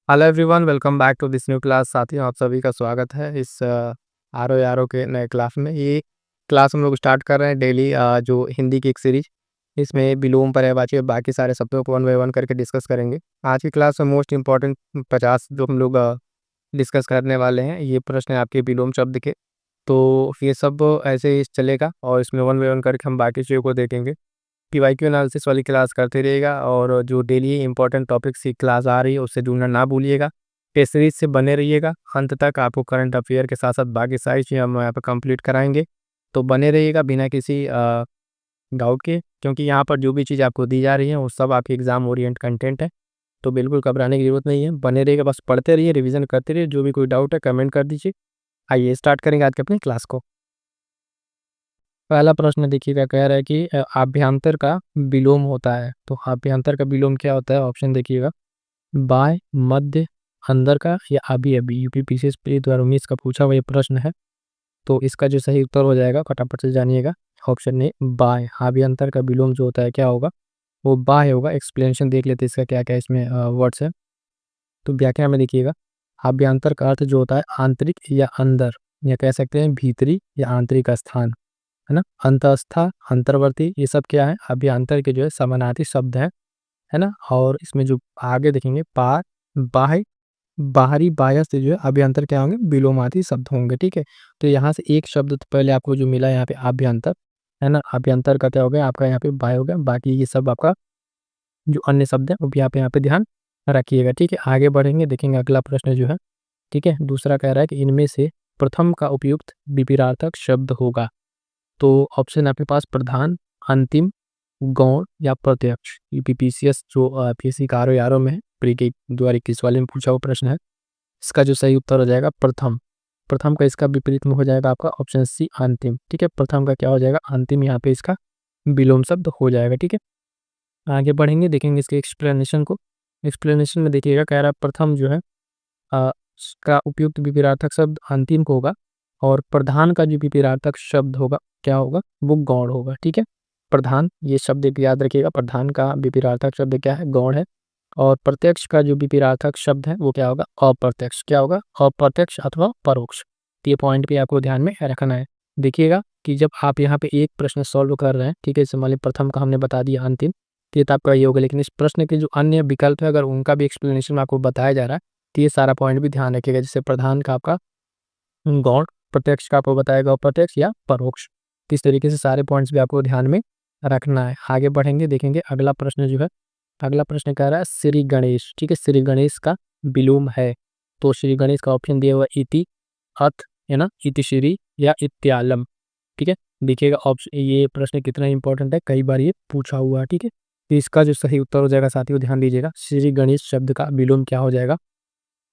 Hello everyone, welcome back to this new class. साथियों, आप सभी का स्वागत है इस आर ओ के नए क्लास में। ये क्लास हम लोग स्टार्ट कर रहे हैं डेली, जो हिंदी की एक सीरीज। इसमें विलोम, पर्यायवाची और बाकी सारे शब्दों को वन बाय वन करके डिस्कस करेंगे। आज की क्लास में मोस्ट इंपॉर्टेंट 50 जो हम लोग डिस्कस करने वाले हैं, ये प्रश्न है आपके विलोम शब्द के। तो ये सब ऐसे ही चलेगा और इसमें वन बाय वन करके हम बाकी चीज़ों को देखेंगे। पीवाईक्यू एनालिसिस वाली क्लास करते रहिएगा और जो डेली इंपॉर्टेंट टॉपिक्स की क्लास आ रही है उससे जुड़ना ना भूलिएगा। टेस्ट सीरीज से बने रहिएगा, अंत तक आपको करंट अफेयर के साथ साथ बाकी सारी चीज़ें हम यहाँ पे कंप्लीट कराएंगे। तो बने रहिएगा बिना किसी डाउट के, क्योंकि यहाँ पर जो भी चीज़ आपको दी जा रही है वो सब आपकी एग्जाम ओरिएंट कंटेंट है। तो बिल्कुल घबराने की जरूरत नहीं है, बने रहिएगा, बस पढ़ते रहिए, रिविजन करते रहिए। जो भी कोई डाउट है कमेंट कर दीजिए। आइए स्टार्ट करेंगे आज के अपनी क्लास को। पहला प्रश्न देखिएगा, कह रहा है कि आभ्यंतर का विलोम होता है। तो आभ्यंतर का विलोम क्या होता है? ऑप्शन देखिएगा, बाय, मध्य, अंदर का या अभी अभी। यूपी पीसीएस प्री 2019 का पूछा हुआ ये प्रश्न है। तो इसका जो सही उत्तर हो जाएगा, फटाफट से जानिएगा, ऑप्शन ए बाय। आभ्यंतर का विलोम जो होता है क्या होगा? वो बाय होगा। एक्सप्लेनेशन देख लेते हैं इसका क्या क्या इसमें वर्ड्स है। तो व्याख्या में देखिएगा, आभ्यंतर का अर्थ जो होता है आंतरिक या अंदर, या कह सकते हैं भीतरी या आंतरिक स्थान, है ना। अंतस्था, अंतर्वर्ती, ये सब क्या है? अभ्यंतर के जो है समानार्थी शब्द है ना। और इसमें जो आगे देखेंगे, पार, बाह्य, बाहरी, बाह्य से जो है अभ्यंतर क्या होंगे? विलोमार्थी शब्द होंगे। ठीक है, तो यहाँ से एक शब्द तो पहले आपको जो मिला यहाँ पे अभ्यंतर, है ना। अभ्यंतर का क्या हो गया आपका? यहाँ पे बाह्य हो गया। बाकी ये सब आपका जो अन्य शब्द है वो भी आप यहाँ पे ध्यान रखिएगा। ठीक है, आगे बढ़ेंगे, देखेंगे अगला प्रश्न जो है। ठीक है, दूसरा कह रहा है कि इनमें से प्रथम का उपयुक्त विपरीतार्थक शब्द होगा। तो ऑप्शन आपके पास प्रधान, अंतिम, गौण या प्रत्यक्ष। यूपीपीसीएस जो पीएससी का आरओ में है, प्री के 2021 वाले में पूछा हुआ प्रश्न है। इसका जो सही उत्तर हो जाएगा प्रथम। प्रथम का इसका विपरीत में हो जाएगा आपका ऑप्शन सी, अंतिम। ठीक है, प्रथम का क्या हो जाएगा? अंतिम। यहाँ पे इसका विलोम शब्द हो जाएगा। ठीक है, आगे बढ़ेंगे, देखेंगे इसके एक्सप्लेनेशन को। एक्सप्लेनेशन में देखिएगा, कह रहा है प्रथम जो है का उपयुक्त विपरीतार्थक शब्द अंतिम को होगा, और प्रधान का जो विपरीतार्थक शब्द होगा क्या होगा? वो गौण होगा। ठीक है, प्रधान, ये शब्द एक याद रखिएगा, प्रधान का विपरीतार्थक शब्द क्या है? गौण है। और प्रत्यक्ष का जो विपरीतार्थक शब्द है वो क्या होगा? अप्रत्यक्ष। क्या होगा? अप्रत्यक्ष अथवा परोक्ष। तो ये पॉइंट भी आपको ध्यान में रखना है। देखिएगा कि जब आप यहाँ पे एक प्रश्न सॉल्व कर रहे हैं, ठीक है, जैसे मान लीजिए प्रथम का हमने बता दिया, अंतिम, तो ये तो आपका ये होगा। लेकिन इस प्रश्न के जो अन्य विकल्प है, अगर उनका भी एक्सप्लेनेशन आपको बताया जा रहा है, तो ये सारा पॉइंट भी ध्यान रखिएगा। जैसे प्रधान का आपका गौण, प्रत्यक्ष का आपको बताएगा अप्रत्यक्ष या परोक्ष। किस तरीके से सारे पॉइंट्स भी आपको ध्यान में रखना है। आगे बढ़ेंगे, देखेंगे अगला प्रश्न जो है। अगला प्रश्न कह रहा है श्री गणेश। ठीक है, श्री गणेश का विलोम है। तो श्री गणेश का ऑप्शन दिया हुआ इति, अथ, है ना, इति श्री या इत्यालम। ठीक है, देखिएगा ऑप्शन, ये प्रश्न कितना इंपॉर्टेंट है, कई बार ये पूछा हुआ है। ठीक है, तो इसका जो सही उत्तर हो जाएगा साथियों, ध्यान दीजिएगा, श्री गणेश शब्द का विलोम क्या हो जाएगा?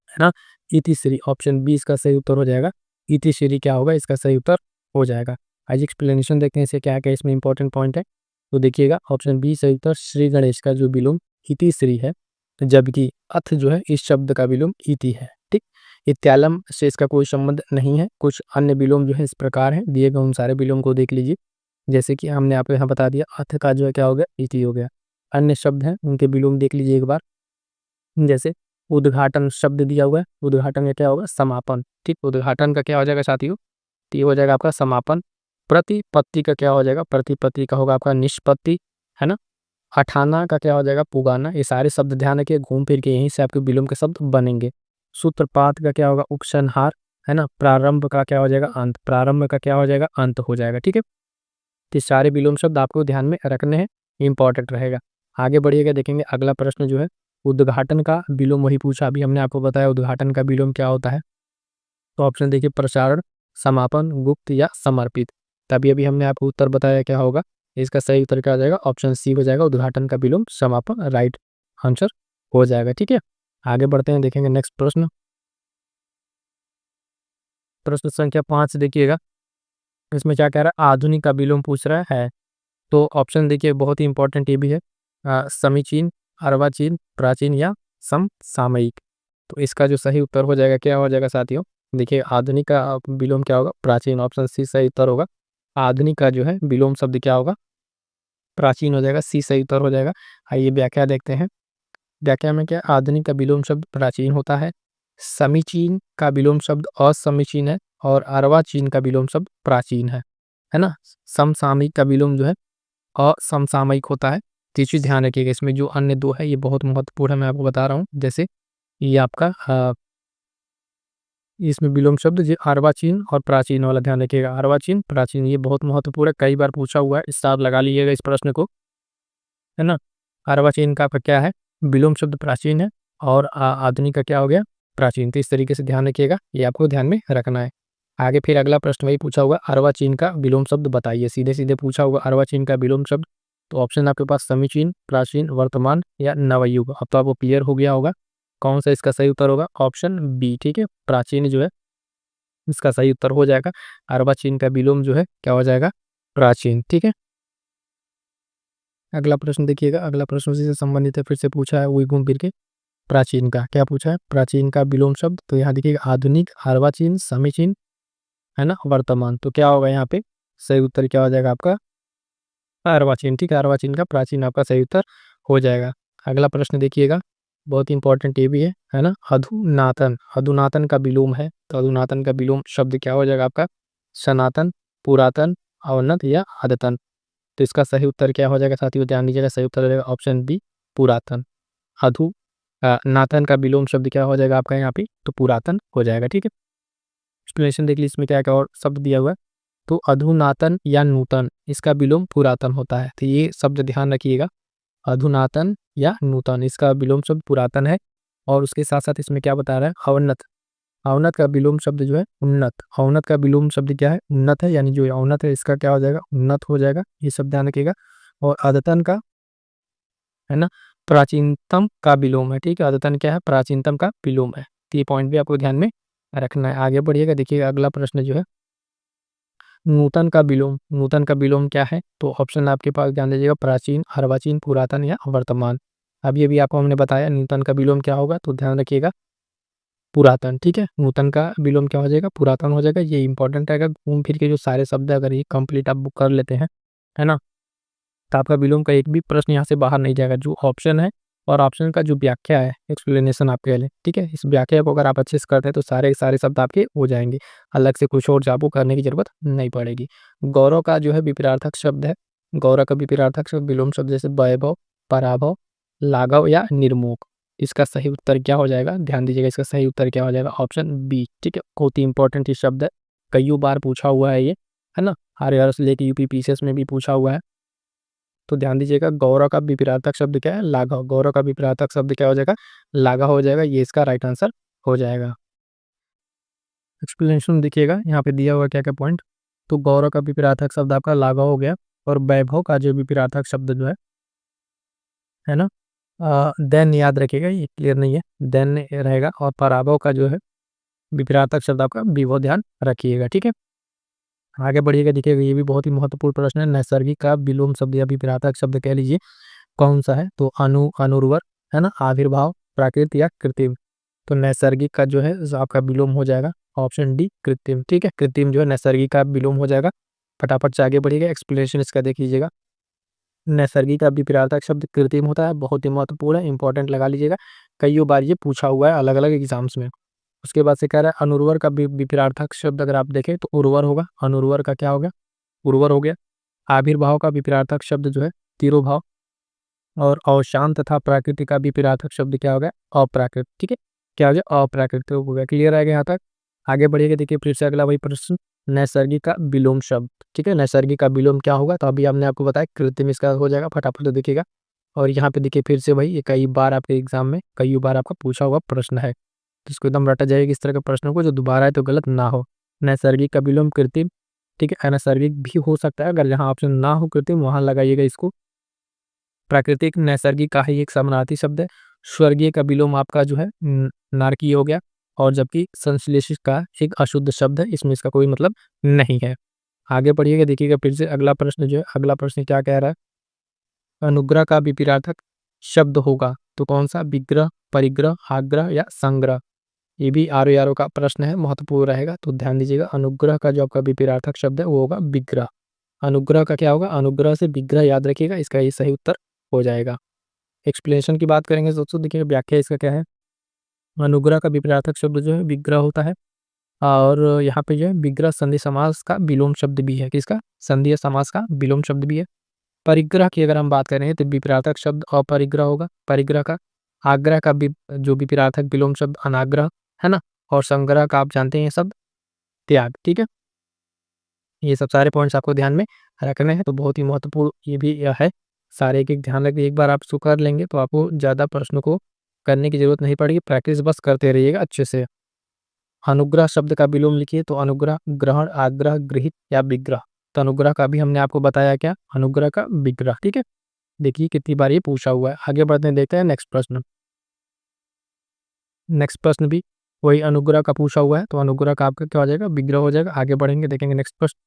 है ना, इतिश्री। ऑप्शन बी इसका सही उत्तर हो जाएगा। इतिश्री क्या होगा? इसका सही उत्तर हो जाएगा। आज एक्सप्लेनेशन देखते हैं इसे क्या क्या इसमें इंपॉर्टेंट पॉइंट है। तो देखिएगा, ऑप्शन बी सही उत्तर, श्री गणेश का जो विलोम इतिश्री है, जबकि अथ जो है इस शब्द का विलोम इति है। ठीक, इत्यालम से इसका कोई संबंध नहीं है। कुछ अन्य विलोम जो है इस प्रकार है, दिए गए उन सारे विलोम को देख लीजिए। जैसे कि हमने आपको यहाँ बता दिया, अथ का जो है क्या हो गया? इति हो गया। अन्य शब्द हैं उनके विलोम देख लीजिए एक बार। जैसे उद्घाटन शब्द दिया हुआ है, उद्घाटन का क्या होगा? समापन। ठीक, उद्घाटन का क्या हो जाएगा साथियों? तो ये हो जाएगा आपका समापन। प्रतिपत्ति का क्या हो जाएगा? प्रतिपत्ति का होगा आपका निष्पत्ति, है ना। अठाना का क्या हो जाएगा? पुगाना। ये सारे शब्द ध्यान रखिए, घूम फिर के यहीं से आपके विलोम के शब्द बनेंगे। सूत्रपात का क्या होगा? उपसंहार, है ना। प्रारंभ का क्या हो जाएगा? अंत। प्रारंभ का क्या हो जाएगा? अंत हो जाएगा। ठीक है, तो ये सारे विलोम शब्द आपको ध्यान में रखने हैं, इंपॉर्टेंट रहेगा। आगे बढ़िएगा, देखेंगे अगला प्रश्न जो है, उद्घाटन का विलोम वही पूछा, अभी हमने आपको बताया उद्घाटन का विलोम क्या होता है। तो ऑप्शन देखिए, प्रसारण, समापन, गुप्त या समर्पित। तभी अभी हमने आपको उत्तर बताया क्या होगा। इसका सही उत्तर क्या हो जाएगा? ऑप्शन सी हो जाएगा, उद्घाटन का विलोम समापन, राइट आंसर हो जाएगा। ठीक है, आगे बढ़ते हैं, देखेंगे नेक्स्ट प्रश्न। प्रश्न संख्या 5 देखिएगा, इसमें क्या कह रहा है? आधुनिक का विलोम पूछ रहा है। तो ऑप्शन देखिए, बहुत ही इंपॉर्टेंट ये भी है, समीचीन, अर्वाचीन, प्राचीन या समसामयिक। तो इसका जो सही उत्तर हो जाएगा क्या हो जाएगा साथियों? देखिए, आधुनिक का विलोम क्या होगा? प्राचीन। ऑप्शन सी सही उत्तर होगा। आधुनिक का जो है विलोम शब्द क्या होगा? प्राचीन हो जाएगा। सी सही उत्तर हो जाएगा। आइए व्याख्या देखते हैं। व्याख्या में क्या आधुनिक का विलोम शब्द प्राचीन होता है, समीचीन का विलोम शब्द असमीचीन है और अर्वाचीन का विलोम शब्द प्राचीन है ना। समसामयिक का विलोम जो है असमसामयिक होता है। तो ये चीज़ ध्यान रखिएगा, इसमें जो अन्य दो है ये बहुत महत्वपूर्ण है, मैं आपको बता रहा हूँ। जैसे ये आपका इसमें विलोम शब्द जो अर्वाचीन और प्राचीन वाला ध्यान रखिएगा, अर्वाचीन प्राचीन ये बहुत महत्वपूर्ण है, कई बार पूछा हुआ है, इस लगा लीजिएगा इस प्रश्न को, है ना। अर्वाचीन का आपका क्या है, विलोम शब्द प्राचीन है और आधुनिक का क्या हो गया, प्राचीन। तो इस तरीके से ध्यान रखिएगा, ये आपको ध्यान में रखना है। आगे फिर अगला प्रश्न वही पूछा हुआ, अर्वाचीन का विलोम शब्द बताइए, सीधे सीधे पूछा हुआ अर्वाचीन का विलोम शब्द। तो ऑप्शन आपके पास समीचीन, प्राचीन, वर्तमान या नवयुग। अब तो आपको क्लियर हो गया होगा कौन सा इसका सही उत्तर होगा, ऑप्शन बी, ठीक है, प्राचीन जो है इसका सही उत्तर हो जाएगा। अर्वाचीन का विलोम जो है क्या हो जाएगा, प्राचीन, ठीक है। अगला प्रश्न देखिएगा, अगला प्रश्न उसी से संबंधित है, फिर से पूछा है वही घूम फिर के। प्राचीन का क्या पूछा है, प्राचीन का विलोम शब्द, तो यहाँ देखिएगा आधुनिक, अर्वाचीन, समीचीन, है ना, वर्तमान। तो क्या होगा यहाँ पे सही उत्तर क्या हो जाएगा आपका, अर्वाचीन, ठीक है, अर्वाचीन का प्राचीन आपका सही उत्तर हो जाएगा। अगला प्रश्न देखिएगा, बहुत इंपॉर्टेंट ये भी है ना। अधुनातन, अधुनातन का विलोम है, तो अधुनातन का विलोम शब्द क्या हो जाएगा आपका, सनातन, पुरातन, अवनत या अद्यतन। तो इसका सही उत्तर क्या हो जाएगा साथियों, ध्यान दीजिएगा, सही उत्तर हो जाएगा ऑप्शन बी, पुरातन। अधु नातन का विलोम शब्द क्या हो जाएगा आपका यहाँ पे, तो पुरातन हो जाएगा, ठीक है। एक्सप्लेनेशन देख लीजिए, इसमें क्या क्या और शब्द दिया हुआ है। तो अधुनातन या नूतन, इसका विलोम पुरातन होता है, तो ये शब्द ध्यान रखिएगा, अधुनातन या नूतन, इसका विलोम शब्द पुरातन है। और उसके साथ साथ इसमें क्या बता रहा है, अवनत, अवनत का विलोम शब्द जो है उन्नत, अवनत का विलोम शब्द क्या है, उन्नत है, यानी जो अवनत है इसका क्या हो जाएगा, उन्नत हो जाएगा, ये सब ध्यान रखिएगा। और अद्यतन का, है ना, प्राचीनतम का विलोम है, ठीक है, अद्यतन क्या है, प्राचीनतम का विलोम है। तो ये पॉइंट भी आपको ध्यान में रखना है। आगे बढ़िएगा, देखिएगा अगला प्रश्न जो है, नूतन का विलोम, नूतन का विलोम क्या है, तो ऑप्शन आपके पास ध्यान दीजिएगा, प्राचीन, अर्वाचीन, पुरातन या वर्तमान। अब ये भी आपको हमने बताया नूतन का विलोम क्या होगा, तो ध्यान रखिएगा पुरातन, ठीक है, नूतन का विलोम क्या हो जाएगा, पुरातन हो जाएगा। ये इंपॉर्टेंट है, अगर घूम फिर के जो सारे शब्द है अगर ये कंप्लीट आप बुक कर लेते हैं, है ना, तो आपका विलोम का एक भी प्रश्न यहाँ से बाहर नहीं जाएगा। जो ऑप्शन है और ऑप्शन का जो व्याख्या है, एक्सप्लेनेशन आपके लिए, ठीक है, इस व्याख्या को अगर आप अच्छे से करते हैं तो सारे के सारे शब्द आपके हो जाएंगे, अलग से कुछ और आपको करने की जरूरत नहीं पड़ेगी। गौरव का जो है विपरीतार्थक शब्द है, गौरव का विपरीतार्थक शब्द विलोम शब्द जैसे वैभव, पराभव, लाघव या निर्मोक। इसका सही उत्तर क्या हो जाएगा, ध्यान दीजिएगा, इसका सही उत्तर क्या हो जाएगा, ऑप्शन बी, ठीक है, बहुत ही इंपॉर्टेंट ये शब्द है, कई बार पूछा हुआ है ये, है ना, आर से लेके यूपी पीसीएस में भी पूछा हुआ है। तो ध्यान दीजिएगा, गौरव का विपरीतार्थक शब्द क्या है, लाघव, गौरव का विपरीतार्थक शब्द क्या हो जाएगा, लाघव हो जाएगा, ये इसका राइट आंसर हो जाएगा। एक्सप्लेनेशन देखिएगा यहाँ पे दिया हुआ क्या क्या पॉइंट। तो गौरव का विपरीतार्थक शब्द आपका लाघव हो गया, और वैभव का जो विपरीतार्थक शब्द जो है ना, देन याद रखिएगा, ये क्लियर नहीं है, देन रहेगा। और पराभव का जो है विपरीतार्थक शब्द आपका विभव, ध्यान रखिएगा, ठीक है। आगे बढ़िएगा, देखिएगा ये भी बहुत ही महत्वपूर्ण प्रश्न है, नैसर्गिक का विलोम शब्द या विपरीतार्थक शब्द कह लीजिए कौन सा है, तो अनुर्वर, है ना, आविर्भाव, प्राकृत या कृत्रिम। तो नैसर्गिक का जो है आपका विलोम हो जाएगा ऑप्शन डी, कृत्रिम, ठीक है, कृत्रिम जो है नैसर्गिक का विलोम हो जाएगा। फटाफट से आगे बढ़िएगा, एक्सप्लेनेशन इसका देख लीजिएगा। नैसर्गिक का विपरीतार्थक शब्द कृत्रिम होता है, बहुत ही महत्वपूर्ण है, इंपॉर्टेंट लगा लीजिएगा, कई बार ये पूछा हुआ है अलग अलग एग्जाम्स में। उसके बाद से कह रहा है अनुर्वर का विपरीतार्थक शब्द अगर आप देखें तो उर्वर होगा, अनुर्वर का क्या हो गया, उर्वर हो गया। आविर्भाव का विपरीतार्थक शब्द जो है तिरोभाव, और अशांत तथा प्राकृतिक का विपरीतार्थक शब्द क्या हो गया, अप्राकृत, ठीक है, क्या हो गया, अप्राकृतिक हो गया। क्लियर आएगा यहाँ तक। आगे बढ़िएगा, देखिए फिर से अगला वही प्रश्न, नैसर्गिक का विलोम शब्द, ठीक है, नैसर्गिक का विलोम क्या होगा, तो अभी हमने आपको बताया कृत्रिम इसका हो जाएगा, फटाफट से देखिएगा। और यहाँ पे देखिए फिर से वही, ये कई बार आपके एग्जाम में कई बार आपका पूछा हुआ प्रश्न है, तो इसको एकदम रटा जाएगा इस तरह के प्रश्नों को, जो दोबारा है तो गलत ना हो। नैसर्गिक का विलोम कृत्रिम, ठीक है, अनैसर्गिक भी हो सकता है, अगर जहाँ ऑप्शन ना हो कृत्रिम वहां लगाइएगा इसको। प्राकृतिक नैसर्गिक का ही एक समानार्थी शब्द है। स्वर्गीय का विलोम आपका जो है नारकीय हो गया, और जबकि संश्लेषित का एक अशुद्ध शब्द है, इसमें इसका कोई मतलब नहीं है। आगे बढ़िएगा, देखिएगा फिर से अगला प्रश्न जो है, अगला प्रश्न क्या कह रहा है, अनुग्रह का विपरीतार्थक शब्द होगा, तो कौन सा, विग्रह, परिग्रह, आग्रह या संग्रह। ये भी आर का प्रश्न है, महत्वपूर्ण रहेगा, तो ध्यान दीजिएगा। अनुग्रह का जो आपका विपरीतार्थक शब्द है वो होगा विग्रह, अनुग्रह का क्या होगा, अनुग्रह से विग्रह याद रखिएगा, इसका ये सही उत्तर हो जाएगा। एक्सप्लेनेशन की बात करेंगे दोस्तों, देखिए व्याख्या इसका क्या है। अनुग्रह का विपरीतार्थक शब्द जो है विग्रह होता है, और यहाँ पे जो है विग्रह संधि समास का विलोम शब्द भी है। किसका? संधि समास का विलोम शब्द भी है। परिग्रह की अगर हम बात करें तो विपरीतार्थक शब्द अपरिग्रह होगा परिग्रह का। आग्रह का जो विपरीतार्थक विलोम शब्द अनाग्रह है ना। और संग्रह का आप जानते हैं ये शब्द त्याग। ठीक है, ये सब सारे पॉइंट्स आपको ध्यान में रखने हैं, तो बहुत ही महत्वपूर्ण ये भी है। सारे एक एक ध्यान रखिए, एक बार आप इसको कर लेंगे तो आपको ज़्यादा प्रश्नों को करने की जरूरत नहीं पड़ेगी, प्रैक्टिस बस करते रहिएगा अच्छे से। अनुग्रह शब्द का विलोम लिखिए, तो अनुग्रह ग्रहण, आग्रह, गृहित या विग्रह। तो अनुग्रह का भी हमने आपको बताया क्या, अनुग्रह का विग्रह। ठीक है, देखिए कितनी बार ये पूछा हुआ है। आगे बढ़ते हैं, देखते हैं नेक्स्ट प्रश्न। नेक्स्ट प्रश्न भी वही अनुग्रह का पूछा हुआ है, तो अनुग्रह का आपका क्या हो जाएगा, विग्रह हो जाएगा। आगे बढ़ेंगे, देखेंगे नेक्स्ट प्रश्न।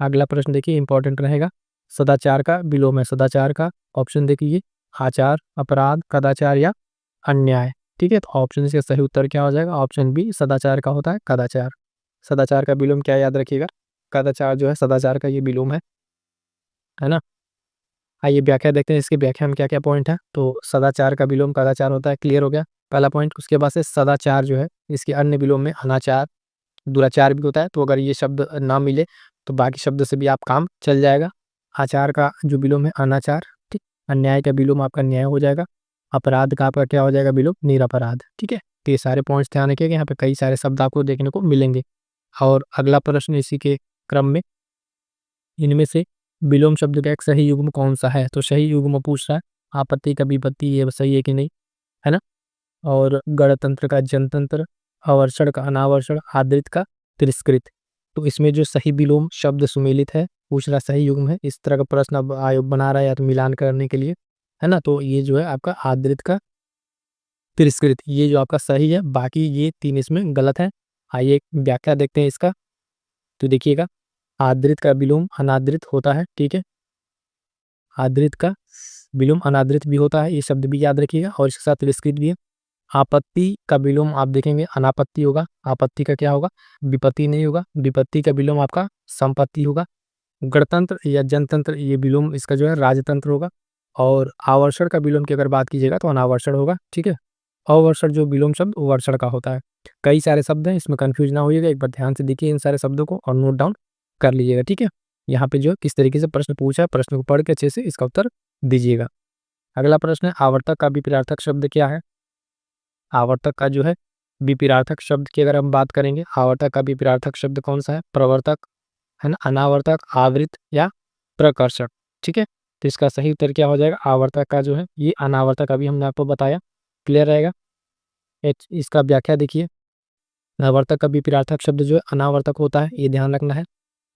अगला प्रश्न देखिए इंपॉर्टेंट रहेगा। सदाचार का विलोम है। सदाचार का ऑप्शन देखिए, आचार, अपराध, कदाचार या अन्याय। ठीक है, तो ऑप्शन इसका सही उत्तर क्या हो जाएगा, ऑप्शन बी सदाचार का होता है, कदाचार। सदाचार का विलोम क्या, याद रखिएगा, कदाचार जो है सदाचार का ये विलोम है ना। आइए व्याख्या देखते हैं, इसकी व्याख्या में क्या क्या पॉइंट है। तो सदाचार का विलोम कदाचार होता है, क्लियर हो गया पहला पॉइंट। उसके बाद से सदाचार जो है इसके अन्य विलोम में अनाचार, दुराचार भी होता है। तो अगर ये शब्द ना मिले तो बाकी शब्द से भी आप काम चल जाएगा। आचार का जो विलोम है अनाचार, ठीक। अन्याय का विलोम आपका न्याय हो जाएगा। अपराध का आपका क्या हो जाएगा विलोम, निरपराध। ठीक है, तो ये सारे पॉइंट्स ध्यान रखिएगा, यहाँ पे कई सारे शब्द आपको देखने को मिलेंगे। और अगला प्रश्न इसी के क्रम में, इनमें से विलोम शब्द का एक सही युग्म कौन सा है। तो सही युग्म पूछ रहा है, आपत्ति का विपत्ति, ये सही है कि नहीं, है ना। और गणतंत्र का जनतंत्र, अवर्षण का अनावर्षण, आदृत का तिरस्कृत। तो इसमें जो सही विलोम शब्द सुमेलित है, पूछ रहा सही युग्म है, इस तरह का प्रश्न अब आयोग बना रहा है या तो मिलान करने के लिए, है ना। तो ये जो है आपका आदृत का तिरस्कृत, ये जो आपका सही है, बाकी ये तीन इसमें गलत है। आइए एक व्याख्या देखते हैं इसका। तो देखिएगा, आदृत का विलोम अनादृत होता है, ठीक है। आदृत का विलोम अनादृत भी होता है, ये शब्द भी याद रखिएगा, और इसके साथ तिरस्कृत भी है। आपत्ति का विलोम आप देखेंगे अनापत्ति होगा। आपत्ति का क्या होगा, विपत्ति नहीं होगा। विपत्ति का विलोम आपका संपत्ति होगा। गणतंत्र या जनतंत्र, ये विलोम इसका जो है राजतंत्र होगा। और आवर्षण का विलोम की अगर बात कीजिएगा तो अनावर्षण होगा, ठीक है। अवर्षण जो विलोम शब्द वर्षण का होता है। कई सारे शब्द हैं, इसमें कंफ्यूज ना होइएगा, एक बार ध्यान से देखिए इन सारे शब्दों को और नोट डाउन कर लीजिएगा, ठीक है। यहाँ पे जो है किस तरीके से प्रश्न पूछा है, प्रश्न को पढ़ के अच्छे से इसका उत्तर दीजिएगा। अगला प्रश्न है, आवर्तक का विपरीतार्थक शब्द क्या है। आवर्तक का जो है विपरीतार्थक शब्द की अगर हम बात करेंगे, आवर्तक का विपरीतार्थक शब्द कौन सा है, प्रवर्तक, है ना, अनावर्तक, आवृत या प्रकर्षक। ठीक है, तो इसका सही उत्तर क्या हो जाएगा, आवर्तक का जो है ये अनावर्तक, अभी हमने आपको बताया, क्लियर रहेगा। इसका व्याख्या देखिए, आवर्तक का विपरीतार्थक शब्द जो है अनावर्तक होता है, ये ध्यान रखना है।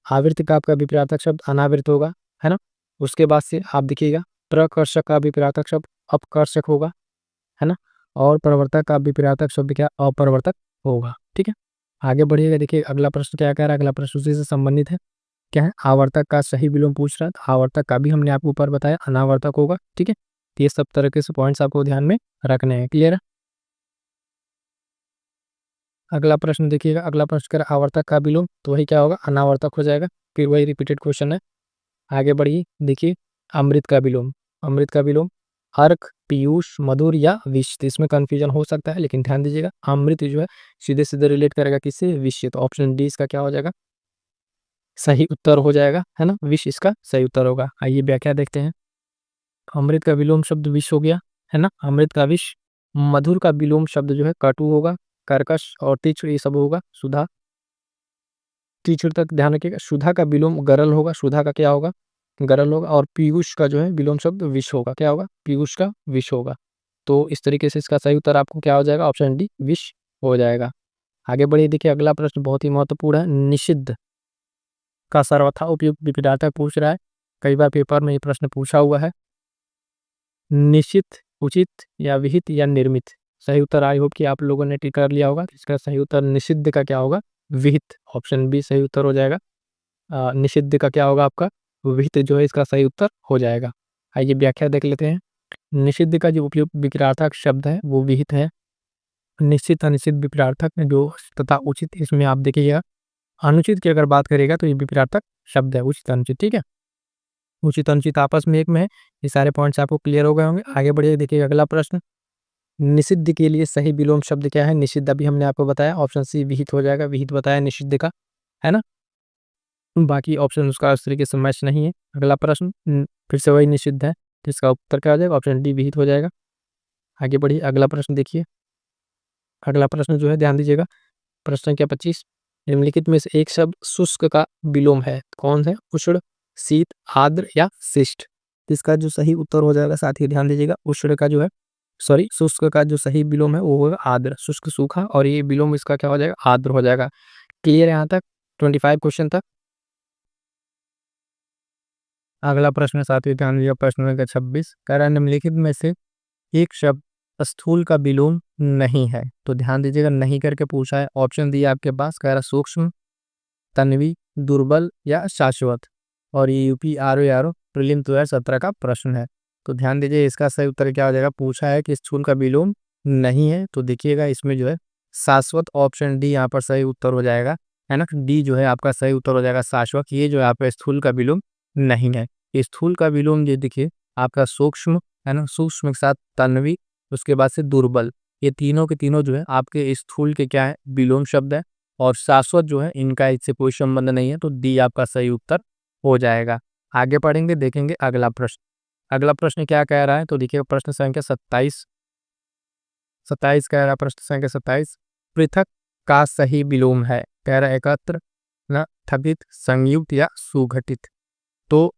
आवृत्त का आपका विपरीतार्थक शब्द अनावृत होगा, है ना। उसके बाद से आप देखिएगा, प्रकर्षक का विपरीतार्थक शब्द अपकर्षक होगा, है ना। और प्रवर्तक का विपरीतार्थक शब्द क्या, अपरिवर्तक होगा, ठीक है। आगे बढ़िएगा, देखिए अगला प्रश्न क्या कह रहा है, अगला प्रश्न उसी से संबंधित है। क्या है, आवर्तक का सही विलोम पूछ रहा है, तो आवर्तक का भी हमने आपको ऊपर बताया अनावर्तक होगा, ठीक है। तो ये सब तरह के पॉइंट्स आपको ध्यान में रखने हैं, क्लियर है। अगला प्रश्न देखिएगा, अगला प्रश्न कर आवर्तक का विलोम, तो वही क्या होगा, अनावर्तक हो जाएगा। फिर वही रिपीटेड क्वेश्चन है, आगे बढ़िए देखिए। अमृत का विलोम, अमृत का विलोम अर्क, पीयूष, मधुर या विष। तो इसमें कंफ्यूजन हो सकता है, लेकिन ध्यान दीजिएगा, अमृत जो है सीधे सीधे रिलेट करेगा किससे, विष से। तो ऑप्शन डी इसका क्या हो जाएगा, सही उत्तर हो जाएगा, है ना। विष इसका सही उत्तर होगा। आइए व्याख्या देखते हैं। अमृत का विलोम शब्द विष हो गया, है ना, अमृत का विष। मधुर का विलोम शब्द जो है कटु होगा, कर्कश और तीक्ष्ण ये सब होगा। सुधा, तीक्ष्ण तक ध्यान रखिएगा। सुधा का विलोम गरल होगा, सुधा का क्या होगा, गरल होगा। और पीयूष का जो है विलोम शब्द विष होगा, क्या होगा, पीयूष का विष होगा। तो इस तरीके से इसका सही उत्तर आपको क्या हो जाएगा, ऑप्शन डी विष हो जाएगा। आगे बढ़िए, देखिए अगला प्रश्न बहुत ही महत्वपूर्ण है। निषिद्ध का सर्वथा उपयुक्त विपरीतार्थक पूछ रहा है, कई बार पेपर में ये प्रश्न पूछा हुआ है। निश्चित, उचित या विहित या निर्मित। सही उत्तर आई होप कि आप लोगों ने टिक कर लिया होगा। इसका सही उत्तर निषिद्ध का क्या होगा, विहित। ऑप्शन बी सही उत्तर हो जाएगा। निषिद्ध का क्या होगा आपका, विहित जो है इसका सही उत्तर हो जाएगा। आइए व्याख्या देख लेते हैं। निषिद्ध का जो उपयुक्त विपरीतार्थक शब्द है वो विहित है। निश्चित, अनिश्चित, विपरीतार्थक जो तथा उचित, इसमें आप देखिएगा अनुचित की अगर बात करेगा तो ये विपरीतार्थक शब्द है, उचित अनुचित, ठीक है। उचित अनुचित आपस में एक में है। ये सारे पॉइंट्स आपको क्लियर हो गए होंगे। आगे बढ़िए, देखिए अगला प्रश्न। निषिद्ध के लिए सही विलोम शब्द क्या है? निषिद्ध अभी हमने आपको बताया, ऑप्शन सी विहित हो जाएगा, विहित बताया निषिद्ध का, है ना। बाकी ऑप्शन उसका उस तरीके से मैच नहीं है। अगला प्रश्न फिर से वही निषिद्ध है, तो इसका उत्तर क्या हो जाएगा? ऑप्शन डी विहित हो जाएगा। आगे बढ़िए, अगला प्रश्न देखिए। अगला प्रश्न जो है ध्यान दीजिएगा, प्रश्न संख्या 25। निम्नलिखित में से एक शब्द शुष्क का विलोम है, कौन है? उष्ण, शीत, आर्द्र या शिष्ट। इसका जो सही उत्तर हो जाएगा, साथ ही ध्यान दीजिएगा, उष्ण का जो है, सॉरी, शुष्क का जो सही विलोम है वो होगा आर्द्र। शुष्क सूखा, और ये विलोम इसका क्या हो जाएगा? आर्द्र हो जाएगा। क्लियर है यहाँ तक? 25 क्वेश्चन तक। अगला प्रश्न साथ ही ध्यान दीजिएगा, प्रश्न संख्या 26 कह रहा है निम्नलिखित में से एक शब्द स्थूल का विलोम नहीं है। तो ध्यान दीजिएगा, नहीं करके पूछा है। ऑप्शन दिया आपके पास, कह रहा सूक्ष्म, तन्वी, दुर्बल या शाश्वत। और ये यूपी आर प्रीलिम 2017 का प्रश्न है। तो ध्यान दीजिए, इसका सही उत्तर क्या हो जाएगा? पूछा है कि स्थूल का विलोम नहीं है, तो देखिएगा इसमें जो है शाश्वत, ऑप्शन डी यहाँ पर सही उत्तर हो जाएगा, है ना। डी जो है आपका सही उत्तर हो जाएगा, शाश्वत। ये जो है आपका स्थूल का विलोम नहीं है। स्थूल का विलोम ये देखिए आपका सूक्ष्म, है ना, सूक्ष्म के साथ तन्वी, उसके बाद से दुर्बल, ये तीनों के तीनों जो है आपके स्थूल के क्या है? विलोम शब्द है। और शाश्वत जो है इनका इससे कोई संबंध नहीं है, तो डी आपका सही उत्तर हो जाएगा। आगे पढ़ेंगे, देखेंगे अगला प्रश्न। अगला प्रश्न क्या कह रहा है? तो देखिए प्रश्न संख्या 27। 27 कह रहा है, प्रश्न संख्या 27, पृथक का सही विलोम है। कह रहा है एकत्र, ना, ठगित, संयुक्त या सुघटित। तो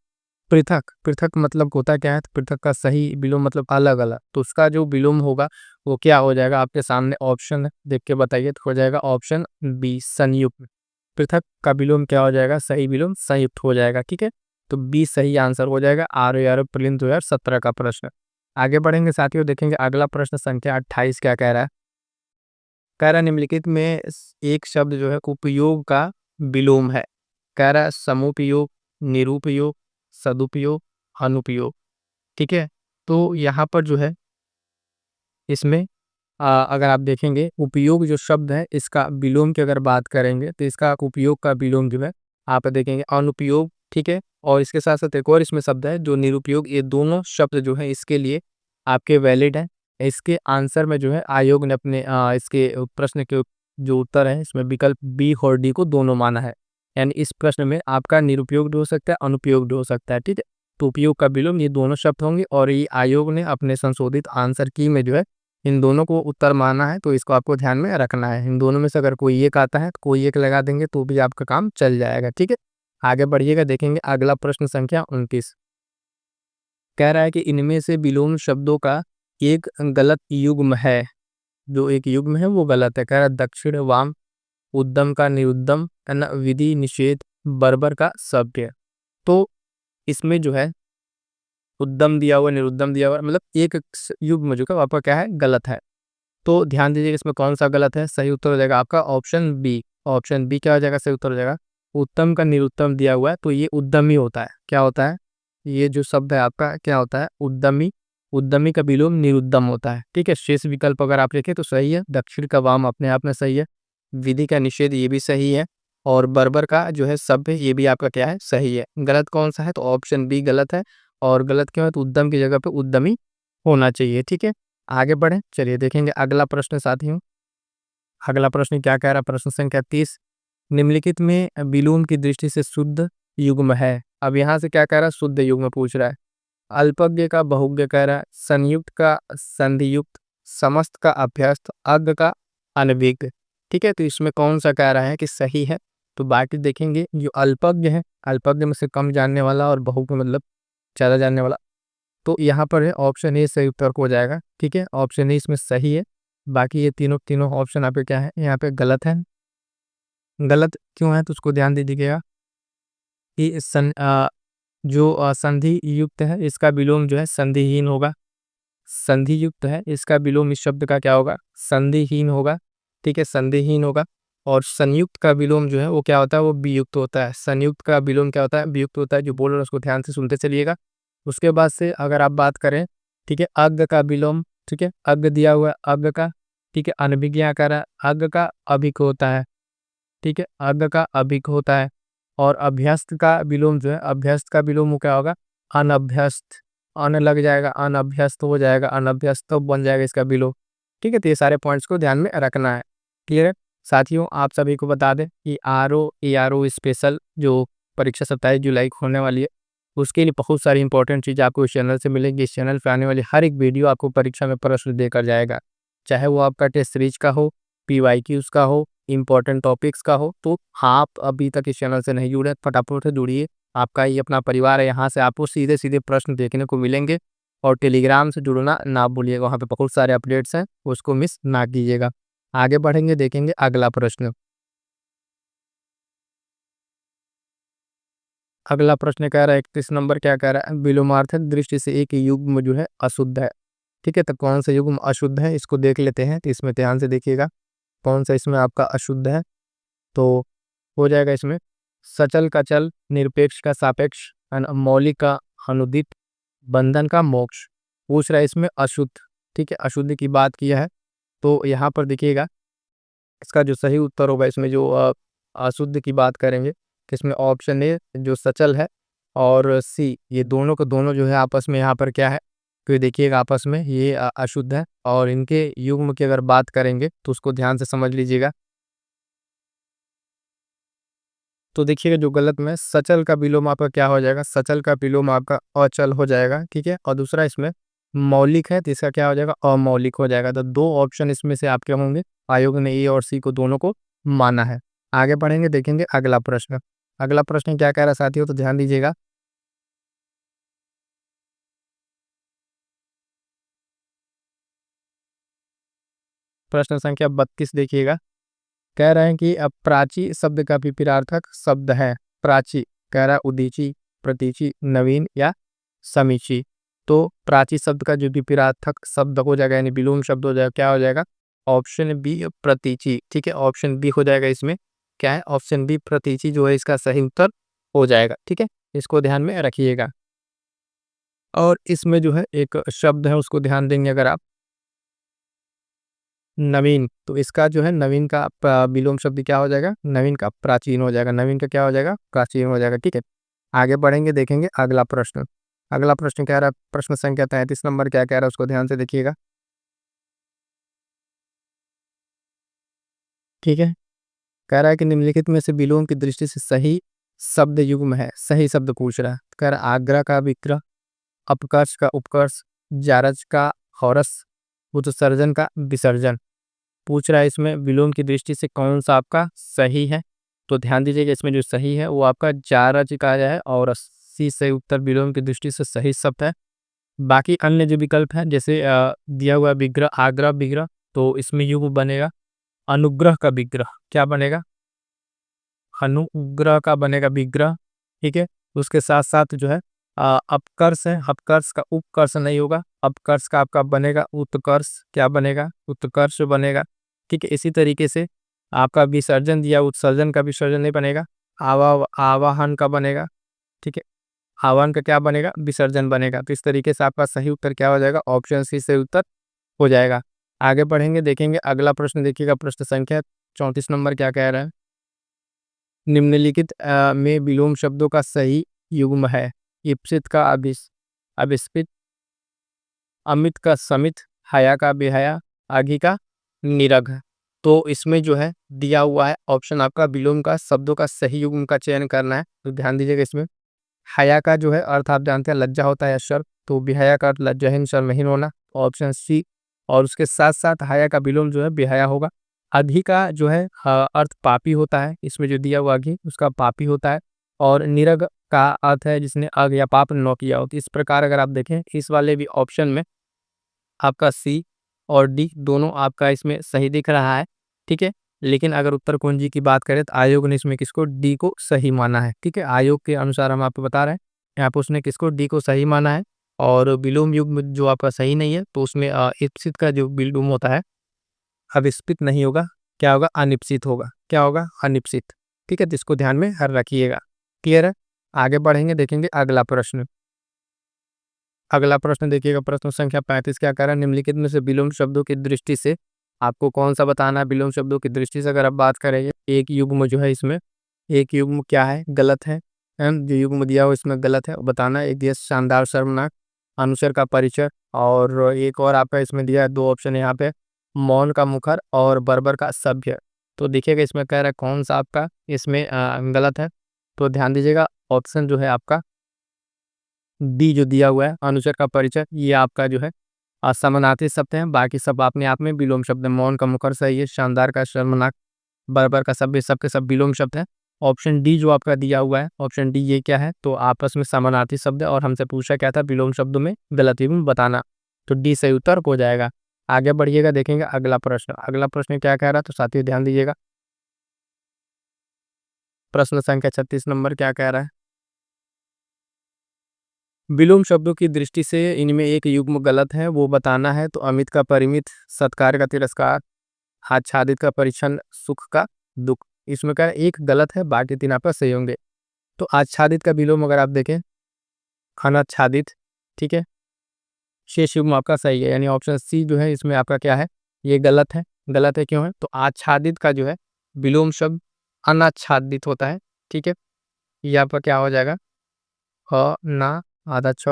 पृथक, पृथक मतलब होता क्या है? तो पृथक का सही विलोम मतलब अलग अलग, तो उसका जो विलोम होगा वो क्या हो जाएगा? आपके सामने ऑप्शन देख के बताइए, तो हो जाएगा ऑप्शन बी, संयुक्त। पृथक का विलोम क्या हो जाएगा? सही विलोम संयुक्त हो जाएगा, ठीक है। तो बी सही आंसर हो जाएगा। आर प्रीलिम 2017 का प्रश्न। आगे बढ़ेंगे साथियों, देखेंगे अगला प्रश्न संख्या 28 क्या कह रहा है। कह रहा है निम्नलिखित में एक शब्द जो है उपयोग का विलोम है। कह रहा है समुपयोग, निरुपयोग, सदुपयोग, अनुपयोग, ठीक है। तो यहाँ पर जो है इसमें अगर आप देखेंगे उपयोग जो शब्द है, इसका विलोम की अगर बात करेंगे तो इसका उपयोग का विलोम जो है आप देखेंगे अनुपयोग, ठीक है। और इसके साथ साथ एक और इसमें शब्द है जो निरुपयोग। ये दोनों शब्द जो है इसके लिए आपके वैलिड है। इसके आंसर में जो है आयोग ने अपने इसके प्रश्न के जो उत्तर है इसमें विकल्प बी और डी को दोनों माना है। यानी इस प्रश्न में आपका निरुपयोग भी हो सकता है, अनुपयोग भी हो सकता है, ठीक है। तो उपयोग का विलोम ये दोनों शब्द होंगे, और ये आयोग ने अपने संशोधित आंसर की में जो है इन दोनों को उत्तर माना है। तो इसको आपको ध्यान में रखना है। इन दोनों में से अगर कोई एक आता है तो कोई एक लगा देंगे तो भी आपका काम चल जाएगा, ठीक है। आगे बढ़िएगा, देखेंगे अगला प्रश्न संख्या 29। कह रहा है कि इनमें से विलोम शब्दों का एक गलत युग्म है। जो एक युग्म है वो गलत है। कह रहा है दक्षिण, वाम, उद्दम का निरुद्दम, है ना, विधि, निषेध, बर्बर का सभ्य। तो इसमें जो है उद्दम दिया हुआ, निरुद्दम दिया हुआ, मतलब एक युग्म जो है आपका क्या है? गलत है। तो ध्यान दीजिए इसमें कौन सा गलत है? सही उत्तर हो जाएगा आपका ऑप्शन बी। ऑप्शन बी क्या हो जाएगा? सही उत्तर हो जाएगा। उत्तम का निरुत्तम दिया हुआ है, तो ये उद्यमी होता है। क्या होता है? ये जो शब्द है आपका क्या होता है? उद्यमी। उद्यमी का विलोम निरुद्दम होता है, ठीक है। शेष विकल्प अगर आप लिखें तो सही है। दक्षिण का वाम अपने आप में सही है। विधि का निषेध ये भी सही है। और बर्बर का जो है सभ्य, ये भी आपका क्या है? सही है। गलत कौन सा है? तो ऑप्शन बी गलत है। और गलत क्यों है? तो उद्यम की जगह पे उद्यमी होना चाहिए, ठीक है। आगे बढ़े, चलिए देखेंगे अगला प्रश्न साथियों। अगला प्रश्न क्या कह रहा है? प्रश्न संख्या 30, निम्नलिखित में विलोम की दृष्टि से शुद्ध युग्म है। अब यहाँ से क्या कह रहा है? शुद्ध युग्म पूछ रहा है। अल्पज्ञ का बहुज्ञ कह रहा है, संयुक्त का संधियुक्त, समस्त का अभ्यस्त, अज्ञ का अनभिज्ञ, ठीक है। तो इसमें कौन सा कह रहा है कि सही है? तो बाकी देखेंगे, जो अल्पज्ञ है, अल्पज्ञ में से कम जानने वाला, और बहुज्ञ मतलब ज़्यादा जानने वाला। तो यहाँ पर है ऑप्शन ए सही उत्तर हो जाएगा, ठीक है। ऑप्शन ए इसमें सही है। बाकी ये तीनों तीनों ऑप्शन आपके क्या है? यहाँ पे गलत है। गलत क्यों है? तो उसको ध्यान दीजिएगा कि जो संधि युक्त है इसका विलोम जो है संधिहीन होगा। संधि युक्त है इसका विलोम इस शब्द का क्या होगा? संधिहीन होगा, ठीक है, संधिहीन होगा। और संयुक्त का विलोम जो है वो क्या होता है? वो वियुक्त होता है। संयुक्त का विलोम क्या होता है? वियुक्त होता है। जो बोल रहे हैं उसको ध्यान से सुनते चलिएगा। उसके बाद से अगर आप बात करें, ठीक है, अज्ञ का विलोम, ठीक है, अज्ञ दिया हुआ है, अज्ञ का, ठीक है, अनभिज्ञ कह रहा है, अज्ञ का अभिक होता है, ठीक है, अज्ञ का अभिक होता है। और अभ्यस्त का विलोम जो है, अभ्यस्त का विलोम वो क्या होगा? अनभ्यस्त, अन लग जाएगा, अनभ्यस्त हो जाएगा, अनभ्यस्त तो बन जाएगा इसका विलोम। ठीक है, तो ये सारे पॉइंट्स को ध्यान में रखना है। क्लियर है साथियों? आप सभी को बता दें कि ARO स्पेशल जो परीक्षा 27 जुलाई को होने वाली है, उसके लिए बहुत सारी इंपॉर्टेंट चीज़ आपको इस चैनल से मिलेंगी। इस चैनल पे आने वाली हर एक वीडियो आपको परीक्षा में प्रश्न देकर जाएगा, चाहे वो आपका टेस्ट सीरीज का हो, PYQs का हो, इंपॉर्टेंट टॉपिक्स का हो। तो आप अभी तक इस चैनल से नहीं जुड़े, फटाफट से जुड़िए। आपका ये अपना परिवार है, यहाँ से आपको सीधे सीधे प्रश्न देखने को मिलेंगे। और टेलीग्राम से जुड़ना ना भूलिएगा, वहाँ पे बहुत सारे अपडेट्स हैं, उसको मिस ना कीजिएगा। आगे बढ़ेंगे, देखेंगे अगला प्रश्न। अगला प्रश्न कह रहा है 31 नंबर, क्या कह रहा है? विलोमार्थक दृष्टि से एक युग्म जो है अशुद्ध है। ठीक है, तो कौन सा युग्म अशुद्ध है इसको देख लेते हैं। तो इसमें ध्यान से देखिएगा कौन सा इसमें आपका अशुद्ध है। तो हो जाएगा इसमें सचल का चल, निरपेक्ष का सापेक्ष, मौलिक का अनुदित, बंधन का मोक्ष। पूछ रहा है इसमें अशुद्ध। ठीक है, अशुद्ध की बात किया है, तो यहाँ पर देखिएगा इसका जो सही उत्तर होगा, इसमें जो अशुद्ध की बात करेंगे, तो इसमें ऑप्शन ए जो सचल है और सी, ये दोनों को दोनों जो है आपस में यहाँ पर क्या है, तो ये देखिएगा आपस में ये अशुद्ध है। और इनके युग्म की अगर बात करेंगे तो उसको ध्यान से समझ लीजिएगा। तो देखिएगा जो गलत में सचल का विलोम आपका क्या हो जाएगा, सचल का विलोम आपका अचल हो जाएगा। ठीक है, और दूसरा इसमें मौलिक है तो इसका क्या हो जाएगा, अमौलिक हो जाएगा। तो दो ऑप्शन इसमें से आपके होंगे, आयोग ने ए और सी को दोनों को माना है। आगे बढ़ेंगे, देखेंगे अगला प्रश्न। अगला प्रश्न क्या कह रहा है साथियों, तो ध्यान दीजिएगा। प्रश्न संख्या 32 देखिएगा। कह रहे हैं कि अब प्राची शब्द का विपरीतार्थक शब्द है। प्राची कह रहा है उदीची, प्रतीची, नवीन या समीची। तो प्राची शब्द का जो विपरीतार्थक शब्द हो जाएगा, यानी विलोम शब्द हो जाएगा, क्या हो जाएगा? ऑप्शन बी प्रतीची। ठीक है, ऑप्शन बी हो जाएगा इसमें। क्या है? ऑप्शन बी प्रतीची जो है इसका सही उत्तर हो जाएगा। ठीक है, इसको ध्यान में रखिएगा। और इसमें जो है एक शब्द है उसको ध्यान देंगे अगर आप, नवीन, तो इसका जो है नवीन का विलोम शब्द क्या हो जाएगा? नवीन का प्राचीन हो जाएगा। नवीन का क्या हो जाएगा? प्राचीन हो जाएगा। ठीक है, आगे बढ़ेंगे, देखेंगे अगला प्रश्न। अगला प्रश्न क्या रहा है? प्रश्न संख्या 33 नंबर क्या कह रहा है उसको ध्यान से देखिएगा। ठीक है, कह रहा है कि निम्नलिखित में से विलोम की दृष्टि से सही शब्द युग्म है। सही शब्द पूछ रहा है। कह रहा है आग्रह का विग्रह, अपकर्ष का उपकर्ष, जारज का हौरस, उत्सर्जन का विसर्जन। पूछ रहा है इसमें विलोम की दृष्टि से कौन सा आपका सही है। तो ध्यान दीजिएगा इसमें जो सही है वो आपका जारज का है, और सी सही उत्तर विलोम की दृष्टि से सही शब्द है। बाकी अन्य जो विकल्प है, जैसे दिया हुआ विग्रह, आग्रह विग्रह, तो इसमें युग बनेगा अनुग्रह का विग्रह। क्या बनेगा? अनुग्रह का बनेगा विग्रह। ठीक है, उसके साथ साथ जो है अपकर्ष है, अपकर्ष का उपकर्ष नहीं होगा, अपकर्ष का आपका बनेगा उत्कर्ष। क्या बनेगा? उत्कर्ष बनेगा। ठीक है, इसी तरीके से आपका विसर्जन दिया, उत्सर्जन का विसर्जन नहीं बनेगा, आवाहन का बनेगा। ठीक है, आह्वान का क्या बनेगा? विसर्जन बनेगा। तो इस तरीके से आपका सही उत्तर क्या हो जाएगा? ऑप्शन सी सही उत्तर हो जाएगा। आगे बढ़ेंगे, देखेंगे अगला प्रश्न। देखिएगा प्रश्न संख्या 34 नंबर क्या कह रहा है। निम्नलिखित में विलोम शब्दों का सही युग्म है। इप्सित का अभिस्पित, अमित का समित, हया का बेहया, आघि का निरघ। तो इसमें जो है दिया हुआ है ऑप्शन आपका विलोम का शब्दों का सही युग्म का चयन करना है। तो ध्यान दीजिएगा इसमें हया का जो है अर्थ आप जानते हैं लज्जा होता है शर्म, तो बेहया का अर्थ लज्जाहीन शर्महीन होना, ऑप्शन सी। और उसके साथ साथ हया का विलोम जो है बेहया होगा। अधि का जो है अर्थ पापी होता है, इसमें जो दिया हुआ अधि उसका पापी होता है। और निरग का अर्थ है जिसने अग या पाप न किया हो। तो इस प्रकार अगर आप देखें इस वाले भी ऑप्शन में आपका सी और डी दोनों आपका इसमें सही दिख रहा है। ठीक है, लेकिन अगर उत्तर कुंजी की बात करें तो आयोग ने इसमें किसको? डी को सही माना है। ठीक है, आयोग के अनुसार हम आपको बता रहे हैं, यहाँ पर उसने किसको? डी को सही माना है। और विलोम युग में जो आपका सही नहीं है, तो उसमें इप्सित का जो विलोम होता है अविस्पित नहीं होगा, क्या होगा? अनिप्सित होगा। क्या होगा? अनिप्सित। ठीक है, तो इसको ध्यान में हर रखिएगा। क्लियर है? आगे बढ़ेंगे, देखेंगे अगला प्रश्न। अगला प्रश्न देखिएगा, प्रश्न संख्या 35 क्या कह रहा है। निम्नलिखित में से विलोम शब्दों की दृष्टि से आपको कौन सा बताना है? विलोम शब्दों की दृष्टि से अगर आप बात करेंगे, एक युग्म जो है इसमें, एक युग्म क्या है? गलत है। जो युग्म दिया हो इसमें गलत है बताना है। एक दिया शानदार शर्मनाक, अनुचर का परिचय, और एक और आपका इसमें दिया है 2 ऑप्शन यहाँ पे, मौन का मुखर और बर्बर का सभ्य। तो देखिएगा इसमें कह रहा है कौन सा आपका इसमें गलत है। तो ध्यान दीजिएगा ऑप्शन जो है आपका डी जो दिया हुआ है अनुचर का परिचय, ये आपका जो है समानार्थी शब्द है। बाकी सब अपने आप में विलोम शब्द है। मौन का मुखर सही है, शानदार का शर्मनाक, बर्बर का सभ्य, सबके सब विलोम शब्द है। ऑप्शन डी जो आपका दिया हुआ है, ऑप्शन डी ये क्या है, तो आपस में समानार्थी शब्द है और हमसे पूछा क्या था, विलोम शब्दों में गलत युग्म बताना। तो डी सही उत्तर हो जाएगा। आगे बढ़िएगा, देखेंगे अगला प्रश्न। अगला प्रश्न क्या कह रहा है, तो साथियों ध्यान दीजिएगा। प्रश्न संख्या 36 नंबर क्या कह रहा है, विलोम शब्दों की दृष्टि से इनमें एक युग्म गलत है, वो बताना है। तो अमित का परिमित, सत्कार का तिरस्कार, आच्छादित का परिच्छन, सुख का दुख। इसमें क्या है, एक गलत है, बाकी 3 आपका सही होंगे। तो आच्छादित का विलोम अगर आप देखें अनाच्छादित, ठीक है, शेष युग्म आपका सही है, यानी ऑप्शन सी जो है इसमें आपका क्या है, ये गलत है। गलत है क्यों है, तो आच्छादित का जो है विलोम शब्द अनाच्छादित होता है, ठीक है। ये आपका क्या हो जाएगा, ना आधा छ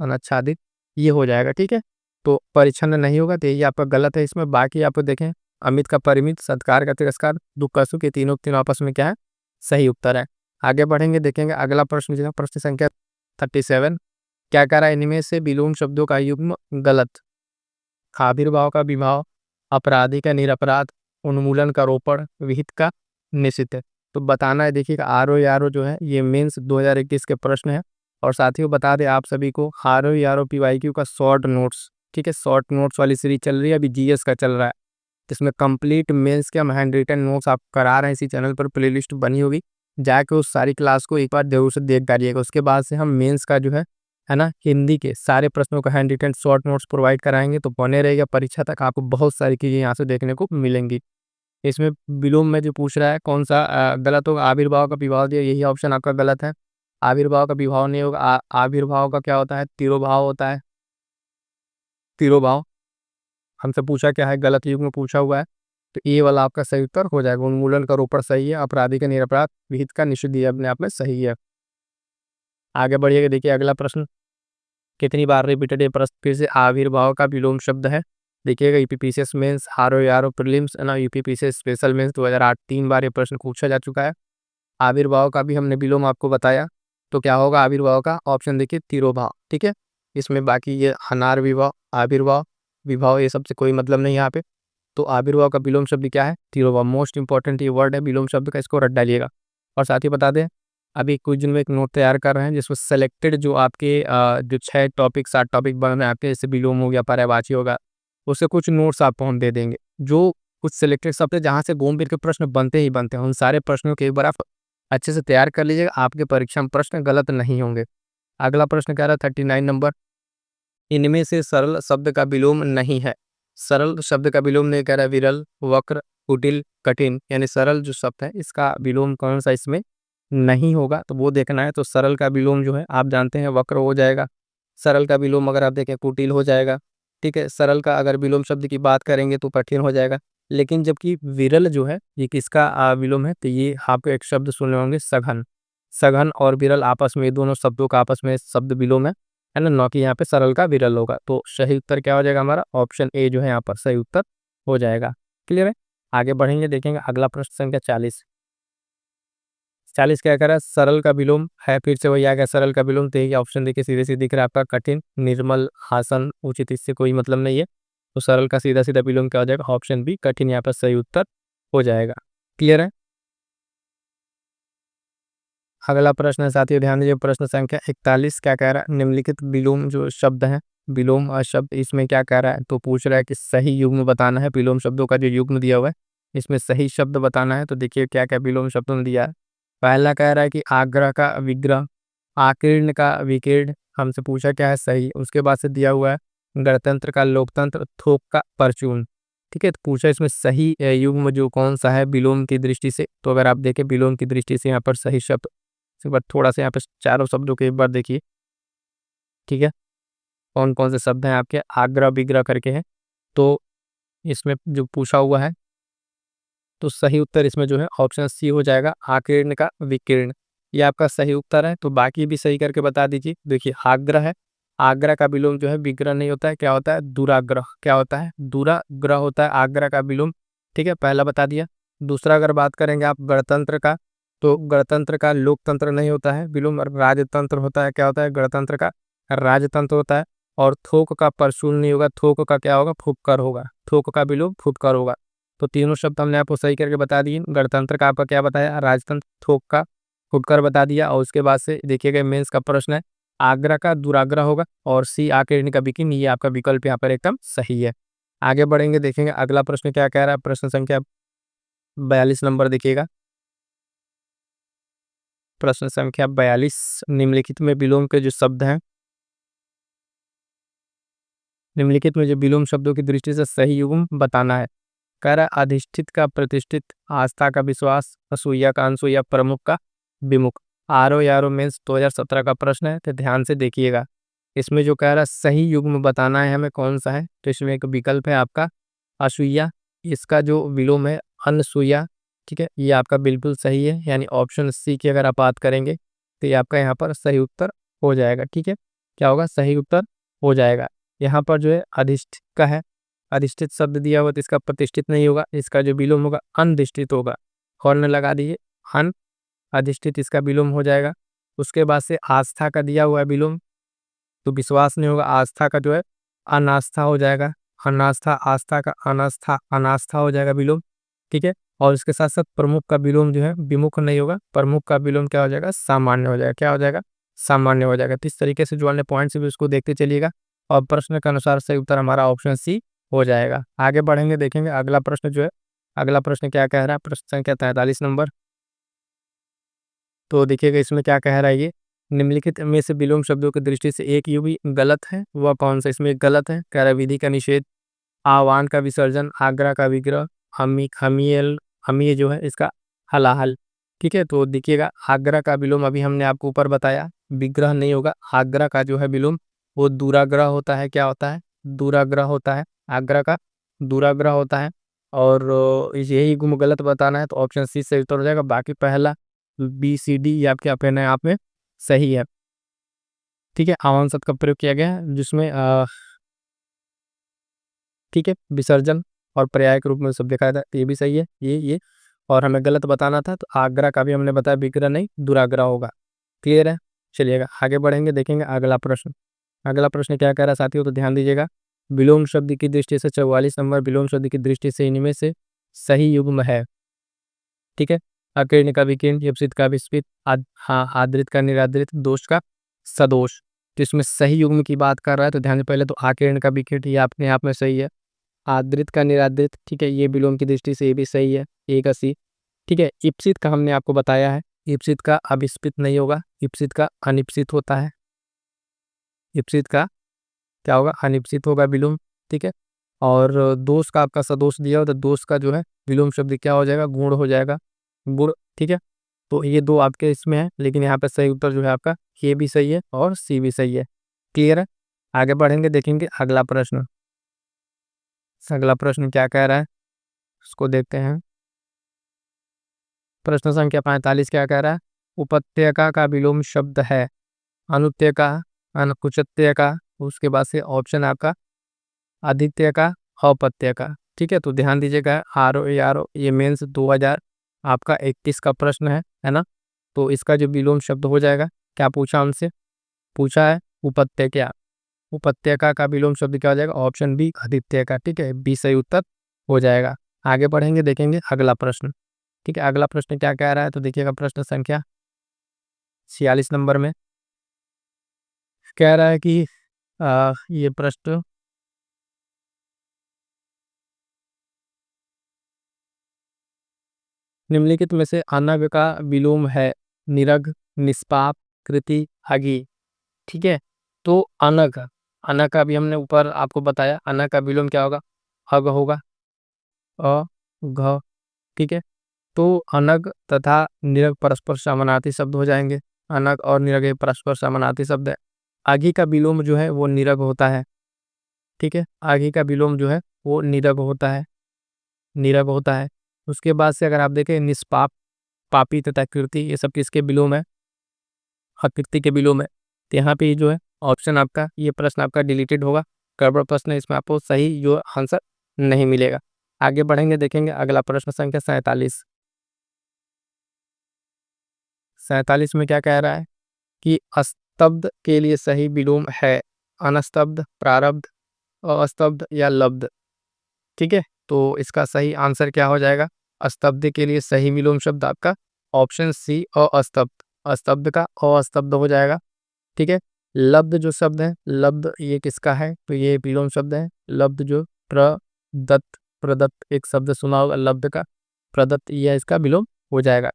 अनाच्छादित, ये हो जाएगा, ठीक है। तो परिच्छन नहीं होगा, तो ये आपका गलत है इसमें। बाकी आप देखें अमित का परिमित, सत्कार का तिरस्कार, दुख का सुख, ये तीनों तीनों आपस में क्या है, सही उत्तर है। आगे बढ़ेंगे, देखेंगे अगला प्रश्न जो है प्रश्न संख्या 37 क्या कह रहा है, इनमें से विलोम शब्दों का युग्म गलत, आविर्भाव का विभाव, अपराधी का निरपराध, उन्मूलन का रोपण, विहित का निश्चित है। तो बताना है। देखिएगा आर ओ जो है ये मेंस 2021 के प्रश्न है। और साथियों बता दें आप सभी को, आर ओ PYQ का शॉर्ट नोट्स, ठीक है, शॉर्ट नोट्स वाली सीरीज चल रही है, अभी जीएस का चल रहा है। जिसमें कंप्लीट मेंस के हम हैंड रिटन नोट्स आप करा रहे हैं, इसी चैनल पर प्लेलिस्ट बनी होगी, जाके उस सारी क्लास को एक बार जरूर से देख डालिएगा। उसके बाद से हम मेंस का जो है ना, हिंदी के सारे प्रश्नों का handwritten short notes provide कराएंगे। तो बने रहेगा, परीक्षा तक आपको बहुत सारी चीज़ें यहाँ से देखने को मिलेंगी। इसमें विलोम में जो पूछ रहा है कौन सा गलत होगा, आविर्भाव का विभाव दिया, यही ऑप्शन आपका गलत है। आविर्भाव का विभाव नहीं होगा। आविर्भाव का क्या होता है, तिरोभाव होता है, तिरोभाव। हमसे पूछा क्या है, गलत युग में पूछा हुआ है, तो ये वाला आपका सही उत्तर हो जाएगा। उन्मूलन का रोपण सही है, अपराधी का निरपराध, विहित का निषेध ये अपने आप में सही है। आगे बढ़िएगा, देखिए अगला प्रश्न, कितनी बार रिपीटेड ये प्रश्न, फिर से आविर्भाव का विलोम शब्द है। देखिएगा UPPCS mains, or prelims ना, यूपीपीसीएस स्पेशल मेंस 2008 3 बार ये प्रश्न पूछा जा चुका है। आविर्भाव का भी हमने विलोम आपको बताया। तो क्या होगा आविर्भाव का, ऑप्शन देखिए तिरोभाव, ठीक है। इसमें बाकी ये अनार विभाव, आविर्भाव, विभाव, ये सबसे कोई मतलब नहीं यहाँ पे। तो आविर्भाव का विलोम शब्द क्या है, तिरोभाव। मोस्ट इंपॉर्टेंट ये वर्ड है विलोम शब्द का, इसको रट डालिएगा। और साथ ही बता दें अभी कुछ दिन में एक नोट तैयार कर रहे हैं, जिसमें सेलेक्टेड जो आपके जो 6 टॉपिक 7 टॉपिक बन रहे हैं आपके, जैसे विलोम हो गया, पर्यायवाची होगा, उससे कुछ नोट्स आपको हम दे देंगे। जो कुछ सिलेक्टेड शब्द है जहाँ से घूम फिर के प्रश्न बनते ही बनते हैं, उन सारे प्रश्नों के एक बार आप अच्छे से तैयार कर लीजिएगा, आपके परीक्षा में प्रश्न गलत नहीं होंगे। अगला प्रश्न कह रहा है 39 नंबर, इनमें से सरल शब्द का विलोम नहीं है। सरल शब्द का विलोम नहीं कह रहा है, विरल, वक्र, कुटिल, कठिन, यानी सरल जो शब्द है इसका विलोम कौन सा इसमें नहीं होगा, तो वो देखना है। तो सरल का विलोम जो है आप जानते हैं वक्र हो जाएगा। सरल का विलोम अगर आप देखें कुटिल हो जाएगा, ठीक है। सरल का अगर विलोम शब्द की बात करेंगे तो कठिन हो जाएगा। लेकिन जबकि विरल जो है ये किसका विलोम है, तो ये आपको एक शब्द सुने होंगे सघन। सघन और विरल आपस में, दोनों शब्दों का आपस में शब्द विलोम है ना, न कि यहाँ पे सरल का विरल होगा। तो सही उत्तर क्या हो जाएगा हमारा, ऑप्शन ए जो है यहाँ पर सही उत्तर हो जाएगा। क्लियर है। आगे बढ़ेंगे, देखेंगे अगला प्रश्न संख्या 40। 40 क्या कह रहा है, सरल का विलोम है, फिर से वही आ गया सरल का विलोम। तो यही ऑप्शन देखिए सीधे सीधे दिख रहा है आपका, कठिन, निर्मल, हासन, उचित, इससे कोई मतलब नहीं है। तो सरल का सीधा सीधा विलोम क्या हो जाएगा, ऑप्शन बी कठिन यहाँ पर सही उत्तर हो जाएगा। क्लियर है। अगला प्रश्न है साथियों ध्यान दीजिए, प्रश्न संख्या 41 क्या कह रहा है, निम्नलिखित विलोम जो शब्द है, विलोम शब्द, इसमें क्या कह रहा है, तो पूछ रहा है कि सही युग्म बताना है। विलोम शब्दों का जो युग्म दिया हुआ है इसमें सही शब्द बताना है। तो देखिए क्या क्या विलोम शब्दों ने दिया है। पहला कह रहा है कि आग्रह का विग्रह, आकीर्ण का विकीर्ण, हमसे पूछा क्या है सही। उसके बाद से दिया हुआ है गणतंत्र का लोकतंत्र, थोक का परचून, ठीक है। तो पूछा इसमें सही युग्म जो कौन सा है विलोम की दृष्टि से। तो अगर आप देखें विलोम की दृष्टि से यहाँ पर सही शब्द, इसके बाद थोड़ा सा यहाँ पे चारों शब्दों के एक बार देखिए, ठीक है, कौन कौन से शब्द हैं आपके, आग्रह विग्रह करके है। तो इसमें जो पूछा हुआ है तो सही उत्तर इसमें जो है ऑप्शन सी हो जाएगा, आकीर्ण का विकीर्ण। ये आपका सही उत्तर है। तो बाकी भी सही करके बता दीजिए। देखिए आग्रह है, आग्रह का विलोम जो है विग्रह नहीं होता है, क्या होता है? दुराग्रह। क्या होता है? दुराग्रह होता है आग्रह का विलोम। ठीक है, पहला बता दिया। दूसरा अगर बात करेंगे आप गणतंत्र का, तो गणतंत्र का लोकतंत्र नहीं होता है विलोम, और राजतंत्र होता है। क्या होता है? गणतंत्र का राजतंत्र होता है। और थोक का परशुल नहीं होगा, थोक का क्या होगा? फुटकर होगा। थोक का विलोम फुटकर होगा। तो तीनों शब्द हमने आपको सही करके बता दिए। गणतंत्र का आपका क्या बताया? राजतंत्र। थोक का फुटकर बता दिया। और उसके बाद से देखिएगा मेंस का प्रश्न है, आगरा का दुराग्रह होगा, और सी आके का बिकिन, ये आपका विकल्प यहाँ पर एकदम सही है। आगे बढ़ेंगे, देखेंगे अगला प्रश्न क्या कह रहा है। प्रश्न संख्या 42 नंबर देखिएगा। प्रश्न संख्या 42, निम्नलिखित में विलोम के जो शब्द हैं, निम्नलिखित में जो विलोम शब्दों की दृष्टि से सही युग्म बताना है। कह रहा है अधिष्ठित का प्रतिष्ठित, आस्था का विश्वास, असूया का अनसूया, प्रमुख का विमुख। आरओ यारो मेंस 2017 का प्रश्न है, तो ध्यान से देखिएगा। इसमें जो कह रहा है सही युग्म बताना है हमें, कौन सा है? तो इसमें एक विकल्प है आपका असूया, इसका जो विलोम है अनसूया। ठीक है, ये आपका बिल्कुल सही है, यानी ऑप्शन सी की अगर आप बात करेंगे तो ये आपका यहाँ पर सही उत्तर हो जाएगा। ठीक है, क्या होगा? सही उत्तर हो जाएगा। यहाँ पर जो है अधिष्ठित का है, अधिष्ठित शब्द दिया हुआ, तो इसका प्रतिष्ठित नहीं होगा, इसका जो विलोम होगा अनधिष्ठित होगा। हॉर्न लगा दीजिए, अन अधिष्ठित इसका विलोम हो जाएगा। उसके बाद से आस्था का दिया हुआ है विलोम, तो विश्वास नहीं होगा, आस्था का जो है अनास्था हो जाएगा। अनास्था, आस्था का अनास्था, अनास्था हो जाएगा विलोम। ठीक है, और इसके साथ साथ प्रमुख का विलोम जो है विमुख नहीं होगा, प्रमुख का विलोम क्या हो जाएगा? सामान्य हो जाएगा। क्या हो जाएगा? सामान्य हो जाएगा। तो इस तरीके से जो अन्य पॉइंट्स भी उसको देखते चलिएगा, और प्रश्न के अनुसार सही उत्तर हमारा ऑप्शन सी हो जाएगा। आगे बढ़ेंगे, देखेंगे अगला प्रश्न जो है, अगला प्रश्न क्या कह रहा है। प्रश्न संख्या 43 नंबर। तो देखिएगा इसमें क्या कह रहा है ये, निम्नलिखित में से विलोम शब्दों की दृष्टि से एक युगी गलत है, वह कौन सा? इसमें गलत है, कह रहा है विधि का निषेध, आह्वान का विसर्जन, आग्रह का विग्रह, हमीय जो है इसका हलाहल। ठीक है, तो देखिएगा आग्रह का विलोम अभी हमने आपको ऊपर बताया, विग्रह नहीं होगा। आग्रह का जो है विलोम वो दुराग्रह होता है। क्या होता है? दुराग्रह होता है, आग्रह का दुराग्रह होता है। और यही गुम गलत बताना है, तो ऑप्शन सी से उत्तर हो जाएगा। बाकी पहला बी सी डी ये आपके अपने आप में सही है। ठीक है, आह्वान शब्द का प्रयोग किया गया है, जिसमें ठीक है विसर्जन और पर्याय के रूप में शब्द दिखाया था, तो ये भी सही है। ये और हमें गलत बताना था, तो आग्रह का भी हमने बताया विग्रह नहीं दुराग्रह होगा। क्लियर है? चलिएगा आगे बढ़ेंगे, देखेंगे अगला प्रश्न। अगला प्रश्न क्या कह रहा है साथियों, तो ध्यान दीजिएगा। विलोम शब्द की दृष्टि से 44 नंबर, विलोम शब्द की दृष्टि से इनमें से सही युग्म है। ठीक है, अकीर्ण का विकीर्ण, यपसित का विस्पित, हाँ आदृत का निरादृत, दोष का सदोष। तो इसमें सही युग्म की बात कर रहा है, तो ध्यान से पहले तो आकीर्ण का विकीर्ण ये अपने आप में सही है। आदृत का निरादृत, ठीक है, ये विलोम की दृष्टि से ये भी सही है, एक अस्सी। ठीक है, इप्सित का हमने आपको बताया है, इप्सित का अविस्पित नहीं होगा, इप्सित का अनिप्सित होता है। इप्सित का क्या होगा? अनिप्सित होगा विलोम। ठीक है, और दोष का आपका सदोष दिया हो, तो दोष का जो है विलोम शब्द क्या हो जाएगा? गुण हो जाएगा, गुण। ठीक है, तो ये दो आपके इसमें है, लेकिन यहाँ पे सही उत्तर जो है आपका ये भी सही है और सी भी सही है। क्लियर है? आगे बढ़ेंगे, देखेंगे अगला प्रश्न। अगला प्रश्न क्या कह रहा है उसको देखते हैं। प्रश्न संख्या 45 क्या कह रहा है? उपत्यका का विलोम शब्द है अनुत्यका, अनकुचत्यका, उसके बाद से ऑप्शन आपका आदित्य का, औपत्य का। ठीक है, तो ध्यान दीजिएगा, आर ओ ये मेंस 2000 आपका 21 का प्रश्न है ना? तो इसका जो विलोम शब्द हो जाएगा, क्या पूछा हमसे? पूछा है उपत्यका, उपत्यका का विलोम शब्द क्या हो जाएगा? ऑप्शन बी आदित्य का। ठीक है, बी सही उत्तर हो जाएगा। आगे बढ़ेंगे, देखेंगे अगला प्रश्न। ठीक है, अगला प्रश्न क्या कह रहा है, तो देखिएगा प्रश्न संख्या 46 नंबर में कह रहा है कि ये प्रश्न निम्नलिखित में से अनग का विलोम है निरग, निष्पाप, कृति, अगी। ठीक है, तो अनग, अनग का भी हमने ऊपर आपको बताया, अनग का विलोम क्या होगा? अग होगा, अ घ। ठीक है, तो अनग तथा निरग परस्पर समानार्थी शब्द हो जाएंगे। अनग और निरग ये परस्पर समानार्थी शब्द है। आगे का विलोम जो है वो निरग होता है। ठीक है, आगे का विलोम जो है वो निरग होता है, निरग होता है। उसके बाद से अगर आप देखें निष्पाप, पापी तथा कृति, ये सब किसके विलोम है? आकृति के विलोम है। तो यहाँ पे जो है ऑप्शन आपका, ये प्रश्न आपका डिलीटेड होगा, गड़बड़ प्रश्न है, इसमें आपको सही जो आंसर नहीं मिलेगा। आगे बढ़ेंगे, देखेंगे अगला प्रश्न संख्या 47। 47 में क्या कह रहा है कि स्तब्ध के लिए सही विलोम है अनस्तब्ध, प्रारब्ध, अस्तब्ध या लब्ध। ठीक है, तो इसका सही आंसर क्या हो जाएगा? स्तब्ध के लिए सही विलोम शब्द आपका ऑप्शन सी अस्तब्ध, अस्तब्ध का अस्तब्ध हो जाएगा। ठीक है, लब्ध जो शब्द है, लब्ध ये किसका है? तो ये विलोम शब्द है लब्ध, जो प्रदत्त, प्रदत्त एक शब्द सुना होगा लब्ध का, प्रदत्त, यह इसका विलोम हो जाएगा।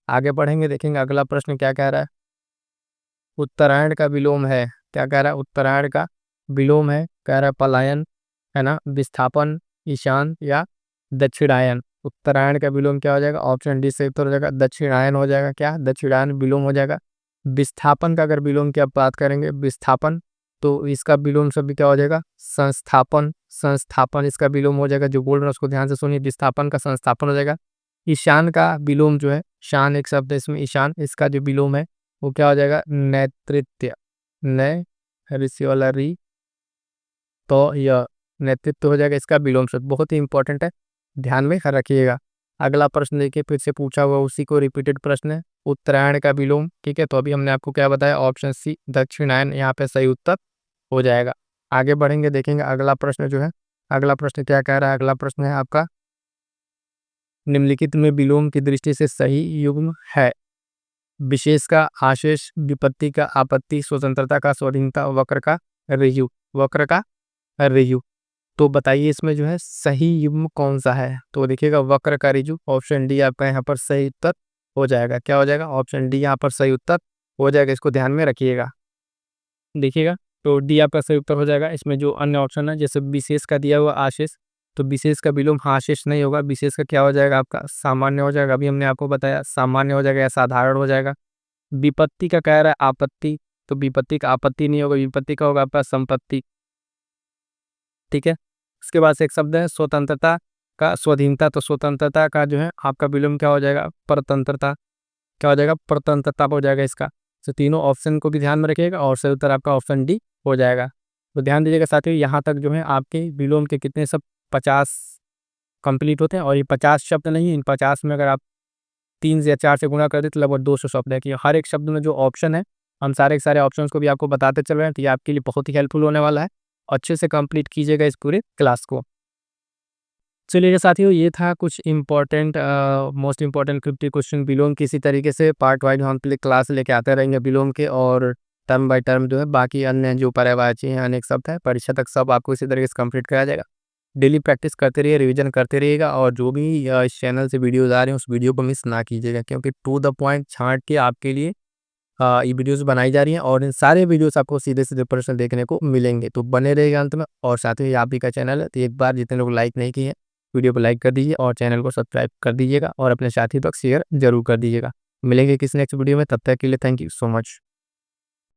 आगे बढ़ेंगे, देखेंगे अगला प्रश्न क्या कह रहा है। उत्तरायण का विलोम है, क्या कह रहा है? उत्तरायण का विलोम है, कह रहा है पलायन, है ना, विस्थापन, ईशान या दक्षिणायन। उत्तरायण का विलोम क्या हो जाएगा? ऑप्शन डी से उत्तर हो जाएगा दक्षिणायन हो जाएगा। क्या? दक्षिणायन विलोम हो जाएगा। विस्थापन का अगर विलोम की आप बात करेंगे, विस्थापन, तो इसका विलोम शब्द क्या हो जाएगा? संस्थापन, संस्थापन इसका विलोम हो जाएगा। जो बोल रहे हैं उसको ध्यान से सुनिए, विस्थापन का संस्थापन हो जाएगा। ईशान का विलोम जो है, शान एक शब्द है इसमें, ईशान, इसका जो विलोम है वो क्या हो जाएगा? नेतृत्व, नय ऋषि वाला री, तो यह नेतृत्व हो जाएगा इसका विलोम शब्द। बहुत ही इंपॉर्टेंट है, ध्यान में रखिएगा। अगला प्रश्न देखिए, फिर से पूछा हुआ उसी को रिपीटेड प्रश्न है, उत्तरायण का विलोम। ठीक है, तो अभी हमने आपको क्या बताया? ऑप्शन सी दक्षिणायन यहाँ पे सही उत्तर हो जाएगा। आगे बढ़ेंगे, देखेंगे अगला प्रश्न जो है, अगला प्रश्न क्या कह रहा है? अगला प्रश्न है आपका, निम्नलिखित में विलोम की दृष्टि से सही युग्म है। विशेष का आशेष, विपत्ति का आपत्ति, स्वतंत्रता का स्वाधीनता, वक्र का रेयु, वक्र का रेयु। तो बताइए इसमें जो है सही युग्म कौन सा है? तो देखिएगा वक्र का रेयु, ऑप्शन डी आपका यहाँ पर सही उत्तर हो जाएगा। क्या हो जाएगा? ऑप्शन डी यहाँ पर सही उत्तर हो जाएगा, इसको ध्यान में रखिएगा। देखिएगा, तो डी आपका सही उत्तर हो जाएगा। इसमें जो अन्य ऑप्शन है, जैसे विशेष का दिया हुआ आशेष, तो विशेष का विलोम आशेष नहीं होगा, विशेष का क्या हो जाएगा? आपका सामान्य हो जाएगा। अभी हमने आपको बताया सामान्य हो जाएगा या साधारण हो जाएगा। विपत्ति का कह रहा है आपत्ति, तो विपत्ति का आपत्ति नहीं होगा, विपत्ति का होगा आपका संपत्ति। ठीक है, उसके बाद से एक शब्द है स्वतंत्रता का स्वाधीनता, तो स्वतंत्रता का जो है आपका विलोम क्या हो जाएगा? परतंत्रता, क्या हो जाएगा? परतंत्रता हो जाएगा इसका। तो तीनों ऑप्शन को भी ध्यान में रखिएगा और सही उत्तर आपका ऑप्शन डी हो जाएगा। तो ध्यान दीजिएगा साथियों, यहाँ तक जो है आपके विलोम के कितने सब 50 कंप्लीट होते हैं, और ये 50 शब्द नहीं है, इन 50 में अगर आप 3 या 4 से गुणा कर दे तो लगभग 200 शब्द है। कि हर एक शब्द में जो ऑप्शन है, हम सारे के सारे ऑप्शंस को भी आपको बताते चल रहे हैं, तो ये आपके लिए बहुत ही हेल्पफुल होने वाला है। अच्छे से कंप्लीट कीजिएगा इस पूरे क्लास को। चलिए साथियों, ये था कुछ इंपॉर्टेंट मोस्ट इंपॉर्टेंट 50 क्वेश्चन विलोम की। इसी तरीके से पार्ट वाइज हम क्लास लेके आते रहेंगे विलोम के, और टर्म बाय टर्म जो है बाकी अन्य जो पर्यायवाची हैं, अनेक शब्द है, परीक्षा तक सब आपको इसी तरीके से कंप्लीट कराया जाएगा। डेली प्रैक्टिस करते रहिए, रिवीजन करते रहिएगा, और जो भी इस चैनल से वीडियोस आ रहे हैं उस वीडियो को मिस ना कीजिएगा, क्योंकि टू द पॉइंट छांट के आपके लिए ये वीडियोस बनाई जा रही हैं, और इन सारे वीडियोस आपको सीधे सीधे प्रश्न देखने को मिलेंगे। तो बने रहिएगा अंत में। और साथ ही आप ही का चैनल है, तो एक बार जितने लोग लाइक नहीं किए हैं, वीडियो को लाइक कर दीजिए और चैनल को सब्सक्राइब कर दीजिएगा, और अपने साथी तक शेयर जरूर कर दीजिएगा। मिलेंगे किसी नेक्स्ट वीडियो में, तब तक के लिए थैंक यू सो मच।